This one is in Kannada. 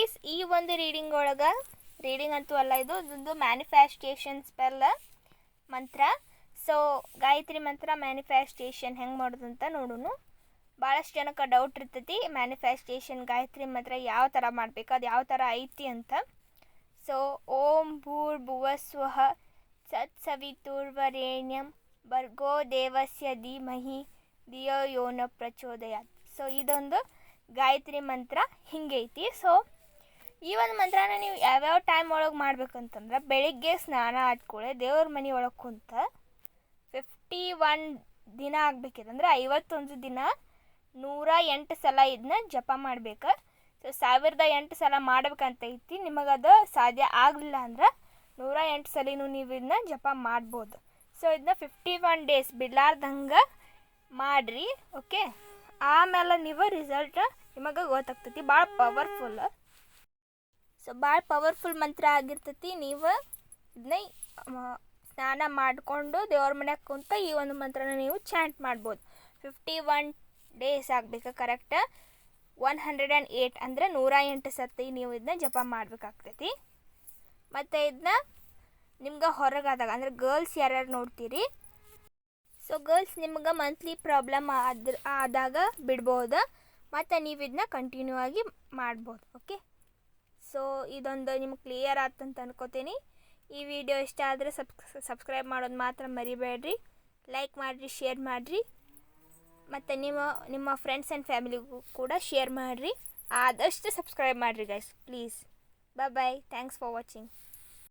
ಗೈಸ್, ಈ ಒಂದು ರೀಡಿಂಗ್ ಅಂತೂ ಅಲ್ಲ, ಇದೊಂದು ಮ್ಯಾನಿಫೆಸ್ಟೇಷನ್ ಸ್ಪೆಲ್ ಮಂತ್ರ. ಸೊ ಗಾಯತ್ರಿ ಮಂತ್ರ ಮ್ಯಾನಿಫೆಸ್ಟೇಷನ್ ಹೆಂಗೆ ಮಾಡೋದು ಅಂತ ನೋಡೋಣ. ಭಾಳಷ್ಟು ಜನಕ್ಕೆ ಡೌಟ್ ಇರ್ತೈತಿ ಮ್ಯಾನಿಫೆಸ್ಟೇಷನ್ ಗಾಯತ್ರಿ ಮಂತ್ರ ಯಾವ ಥರ ಮಾಡಬೇಕು, ಅದು ಯಾವ ಥರ ಐತಿ ಅಂತ. ಸೊ ಓಂ ಭೂರ್ಭುವಸ್ವಃ ತತ್ಸವಿತುರ್ವರೆಣ್ಯಂ ಭರ್ಗೋ ದೇವಸ್ಯ ಧೀಮಹಿ ಧಿಯೋ ಯೋ ನ ಪ್ರಚೋದಯಾತ್. ಸೊ ಇದೊಂದು ಗಾಯತ್ರಿ ಮಂತ್ರ ಹಿಂಗೈತಿ. ಸೊ ಈ ಒಂದು ಮಂತ್ರನ ನೀವು ಯಾವ್ಯಾವ ಟೈಮ್ ಒಳಗೆ ಮಾಡ್ಬೇಕಂತಂದ್ರೆ, ಬೆಳಿಗ್ಗೆ ಸ್ನಾನ ಆದ್ಕೊಳ್ಳೆ ದೇವ್ರ ಮನೆ ಒಳಗೆ ಕುಂತ 51 ದಿನ ಆಗಬೇಕಿದೆ, ಅಂದರೆ 51 ದಿನ 108 ಸಲ ಇದನ್ನ ಜಪ ಮಾಡ್ಬೇಕು. ಸೊ 1008 ಸಲ ಮಾಡ್ಬೇಕಂತೈತಿ. ನಿಮಗದು ಸಾಧ್ಯ ಆಗಲಿಲ್ಲ ಅಂದ್ರೆ 108 ಸಲಿನೂ ನೀವು ಇದನ್ನ ಜಪ ಮಾಡ್ಬೋದು. ಸೊ ಇದನ್ನ 51 ಡೇಸ್ ಬಿಡಲಾರ್ದಂಗೆ ಮಾಡಿರಿ. ಓಕೆ, ಆಮೇಲೆ ನೀವು ರಿಸಲ್ಟ್ ನಿಮಗೆ ಗೊತ್ತಾಗ್ತೈತಿ. ಭಾಳ ಪವರ್ಫುಲ್. ಸೊ ಭಾಳ ಪವರ್ಫುಲ್ ಮಂತ್ರ ಆಗಿರ್ತೈತಿ. ನೀವು ಇದನ್ನ ಸ್ನಾನ ಮಾಡಿಕೊಂಡು ದೇವ್ರ ಮನ್ಯಾಗ ಕುಂತ ಈ ಒಂದು ಮಂತ್ರನ ನೀವು ಚಾಂಟ್ ಮಾಡ್ಬೋದು. 51 ಡೇಸ್ ಆಗಬೇಕು ಕರೆಕ್ಟ್. 108 ಅಂದರೆ 108 ಸತಿ ನೀವು ಇದನ್ನ ಜಪ ಮಾಡಬೇಕಾಗ್ತೈತಿ. ಮತ್ತು ಇದನ್ನ ನಿಮ್ಗೆ ಹೊರಗಾದಾಗ, ಅಂದರೆ ಗರ್ಲ್ಸ್ ಯಾರ್ಯಾರು ನೋಡ್ತೀರಿ, ಸೊ ಗರ್ಲ್ಸ್ ನಿಮ್ಗೆ ಮಂತ್ಲಿ ಪ್ರಾಬ್ಲಮ್ ಆದಾಗ ಬಿಡ್ಬೋದು, ಮತ್ತು ನೀವು ಇದನ್ನ ಕಂಟಿನ್ಯೂ ಆಗಿ ಮಾಡ್ಬೋದು. ಓಕೆ, ಸೊ ಇದೊಂದು ನಿಮ್ಗೆ ಕ್ಲಿಯರ್ ಆತಂತ ಅನ್ಕೋತೀನಿ. ಈ ವಿಡಿಯೋ ಇಷ್ಟ ಆದರೆ ಸಬ್ಸ್ಕ್ರೈಬ್ ಮಾಡೋದು ಮಾತ್ರ ಮರಿಬೇಡ್ರಿ. ಲೈಕ್ ಮಾಡಿರಿ, ಶೇರ್ ಮಾಡಿರಿ, ಮತ್ತು ನಿಮ್ಮ ಫ್ರೆಂಡ್ಸ್ ಆ್ಯಂಡ್ ಫ್ಯಾಮಿಲಿಗೂ ಕೂಡ ಶೇರ್ ಮಾಡಿರಿ. ಆದಷ್ಟು ಸಬ್ಸ್ಕ್ರೈಬ್ ಮಾಡಿರಿ guys, please. Bye. Thanks for watching.